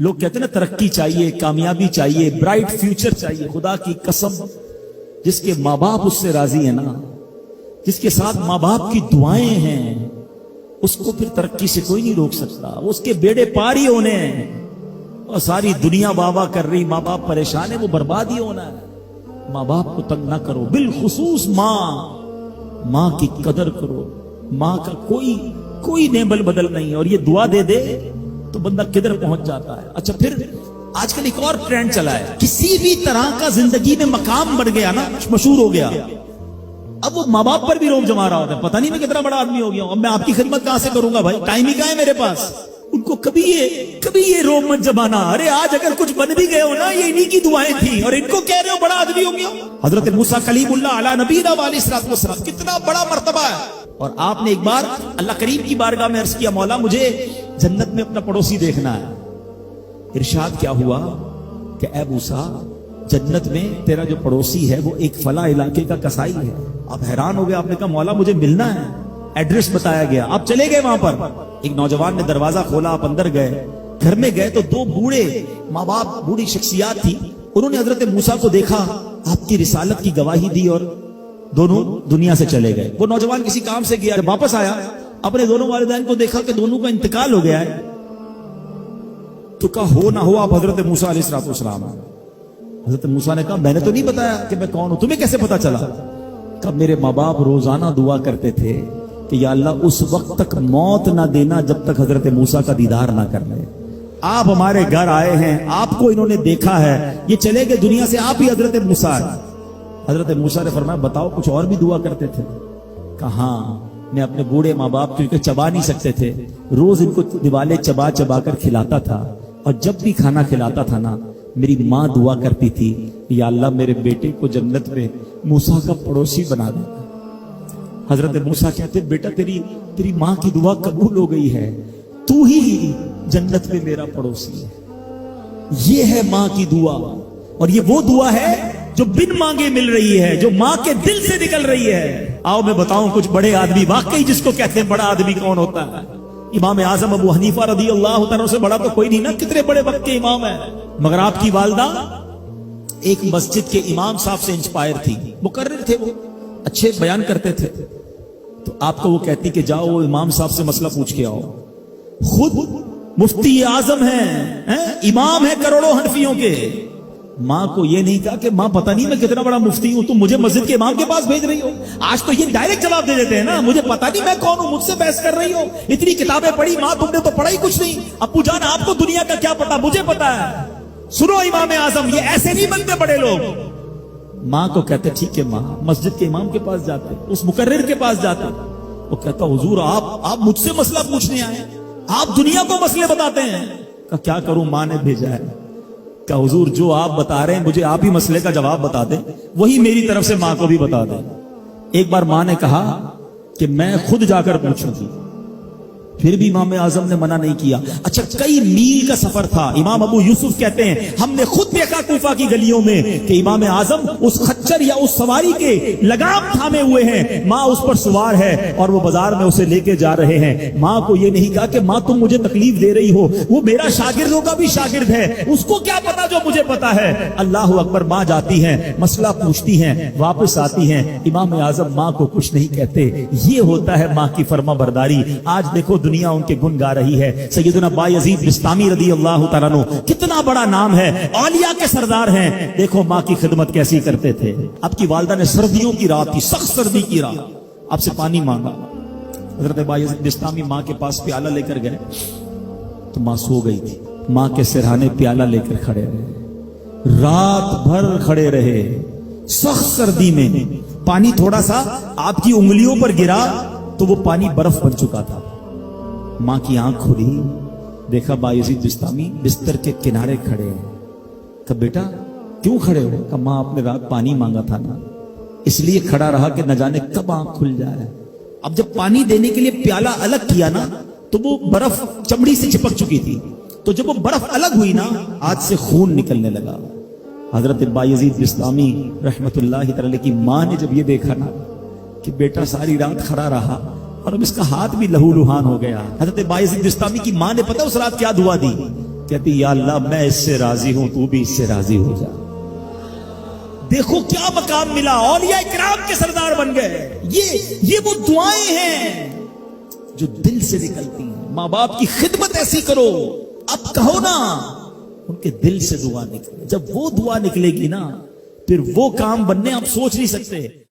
लोग कहते हैं ना तरक्की चाहिए, कामयाबी चाहिए, ब्राइट फ्यूचर चाहिए। खुदा की कसम, जिसके माँ बाप उससे राजी है ना, जिसके साथ माँ बाप की दुआएं हैं, उसको फिर तरक्की से कोई नहीं रोक सकता। उसके बेड़े पार ही होने हैं। और सारी दुनिया वाह कर रही, माँ बाप परेशान है, वो बर्बाद ही होना है। माँ बाप को तंग ना करो, बिलखुसूस माँ की कदर करो। माँ का कोई नेबल बदल नहीं है। और ये दुआ दे दे तो बंदा किधर पहुंच जाता है। अच्छा, फिर आजकल एक और ट्रेंड चला है, किसी भी तरह का जिंदगी में मकाम बढ़ गया ना, मशहूर हो गया, अब वो माँ बाप पर भी रोब जमा रहा होता है। पता नहीं मैं कितना बड़ा आदमी हो गया हूं, अब मैं आपकी खिदमत कहां से करूंगा भाई, टाइम ही कहां है मेरे पास। उनको कभी ये रोब मत जमाना। अरे आज अगर कुछ बन भी गए हो ना, ये इन्हीं की दुआएं थी, और इनको कह रहे हो बड़ा आदमी हो गया। हजरत मूसा कलीमुल्लाह अला नबीना अलैहिस्सलाम, कितना बड़ा मर्तबा है। और आपने एक बार अल्लाह करीम की बारगाह में अर्ज किया, मौला मुझे जन्नत में अपना पड़ोसी देखना है। इरशाद क्या हुआ कि ऐ मूसा, जन्नत में तेरा जो पड़ोसी है वो एक फला इलाके का कसाई है। आप हैरान हो गए, आपने कहा मौला मुझे मिलना है। एड्रेस बताया गया, आप चले गए वहां पर। एक नौजवान ने दरवाजा खोला, आप अंदर गए। घर में गए तो दो बूढ़े माँ बाप, बूढ़ी शख्सियात थी। उन्होंने हजरत मूसा को देखा, आपकी रिसालत की गवाही दी और दोनों दुनिया से चले गए। वो नौजवान किसी काम से गया, जब वापस आया अपने दोनों वालिदैन को देखा कि दोनों का इंतकाल हो गया है। तो कहा हो ना हो आप हजरत मूसा अलैहिस्सलाम। हजरत मूसा ने कहा मैंने तो नहीं बताया कि मैं कौन हूं, तुम्हें कैसे पता चला? कब मेरे माँ बाप रोजाना दुआ करते थे कि या अल्लाह उस वक्त तक मौत ना देना जब तक हजरत मूसा का दीदार ना कर ले। आप हमारे घर आए हैं, आपको इन्होंने देखा है, ये चले गए दुनिया से, आप ही हजरत मूसा। हजरत मूसा ने फरमाया बताओ कुछ और भी दुआ करते थे? कहा मैं अपने बूढ़े माँ बाप क्योंकि चबा नहीं सकते थे, रोज इनको दिवाले चबा चबा कर खिलाता था। और जब भी खाना खिलाता था ना, मेरी माँ दुआ करती थी या अल्लाह मेरे बेटे को जन्नत में मूसा का पड़ोसी बना दे। हजरत मूसा कहते बेटा तेरी माँ की दुआ कबूल हो गई है, तू ही जन्नत में मेरा पड़ोसी है। ये है माँ की दुआ, और ये वो दुआ है जो बिन मांगे मिल रही है, जो माँ के दिल से निकल रही है। आओ मैं बताऊं कुछ बड़े आदमी, वाकई जिसको कहते हैं बड़ा आदमी कौन होता है। इमाम आजम अबू हनीफा रदी अल्लाह तआला से बड़ा तो कोई नहीं ना, कितने बड़े वक्त के इमाम है। मगर आपकी वालदा एक मस्जिद के इमाम साहब से इंस्पायर थी, मुकर्रिर थे, वो अच्छे बयान करते थे। तो आपको वो कहती कि जाओ वो इमाम साहब से मसला पूछ के आओ। खुद मुफ्ती आजम है, इमाम है करोड़ों हनफियों के। माँ को ये नहीं कहा कि माँ पता नहीं मैं कितना बड़ा मुफ्ती हूं, तुम मुझे मस्जिद के इमाम के पास भेज रही हो। आज तो ये डायरेक्ट जवाब दे देते हैं ना, मुझे पता नहीं मैं कौन हूं, मुझसे बहस कर रही हो। इतनी किताबें पढ़ी माँ, तुमने तो पढ़ा ही कुछ नहीं। अब्बू जान आपको दुनिया का क्या पता, मुझे पता है। सुनो इमाम आजम, ये ऐसे नहीं बनते बड़े लोग। माँ को कहते ठीक है माँ, मस्जिद के इमाम के पास जाते, उस मुकर्रिर के पास जाते। वो कहता हुजूर आप मुझसे मसला पूछने आए, आप दुनिया को मसले बताते हैं। क्या करूं, माँ ने भेजा है। क्या हुजूर जो आप बता रहे हैं मुझे आप ही मसले का जवाब बता दें, वही मेरी तरफ से माँ को भी बता दें। एक बार माँ ने कहा कि मैं खुद जाकर पूछूंगी, फिर भी इमाम आजम ने मना नहीं किया। अच्छा, कई मील का सफर था। इमाम अबू यूसुफ कहते हैं हमने खुद देखा कूफा की गलियों में कि इमाम आजम उस खच्चर या उस सवारी के लगाम थामे हुए हैं, माँ उस पर सवार है और वो बाजार में उसे लेके जा रहे हैं। माँ को ये नहीं कहा कि माँ तुम मुझे तकलीफ दे रही हो, वो मेरा शागिर्दों का भी शागिर्द है, उसको क्या पता जो मुझे पता है। अल्लाह अकबर। माँ जाती है, मसला पूछती है, वापस आती है। इमाम आजम माँ को कुछ नहीं कहते। ये होता है माँ की फर्मा बरदारी। आज देखो दुनिया उनके गुण गा रही है। सैयदना बायजीद बिस्तामी रदी अल्लाह तआला अन्हु, कितना बड़ा नाम है, औलिया के सरदार हैं। देखो माँ की खिदमत कैसी करते थे। आपकी वालदा ने सर्दियों की रात थी, सख्त सर्दी की रात, आपसे पानी मांगा। हजरत बायजीद बिस्तामी माँ के पास प्याला लेकर गए तो माँ सो गई थी। माँ के सिरहाने प्याला लेकर खड़े रहे, रात भर खड़े रहे, सख्त सर्दी में। पानी थोड़ा सा आपकी उंगलियों पर गिरा तो वो पानी बर्फ बन चुका था। माँ की आंख खुली, देखा बायजीद बिस्तामी बिस्तर के किनारे खड़े हैं। कहा बेटा क्यों खड़े हो? कहा माँ आपने रात पानी मांगा था ना, इसलिए खड़ा रहा कि न जाने कब आंख खुल जाए। अब जब पानी देने के लिए प्याला अलग किया ना तो वो बर्फ चमड़ी से चिपक चुकी थी, तो जब वो बर्फ अलग हुई ना हाथ से खून निकलने लगा। हजरत बायजीद बिस्तामी रहमतुल्लाहि तआला की माँ ने जब ये देखा ना कि बेटा सारी रात खड़ा रहा और अब इसका हाथ भी लहूलुहान हो गया। हजरत बायजीद बिस्तामी की माँ ने पता उस रात क्या दुआ दी کہتی یا اللہ میں اس سے راضی ہوں، تو بھی اس سے راضی ہو جا۔ دیکھو کیا مقام ملا، اولیاء کرام کے سردار بن گئے۔ یہ وہ دعائیں ہیں جو دل سے نکلتی ہیں۔ ماں باپ کی خدمت ایسی کرو، اب کہو نا ان کے دل سے دعا نکلے۔ جب وہ دعا نکلے گی نا، پھر وہ کام بننے آپ سوچ نہیں سکتے۔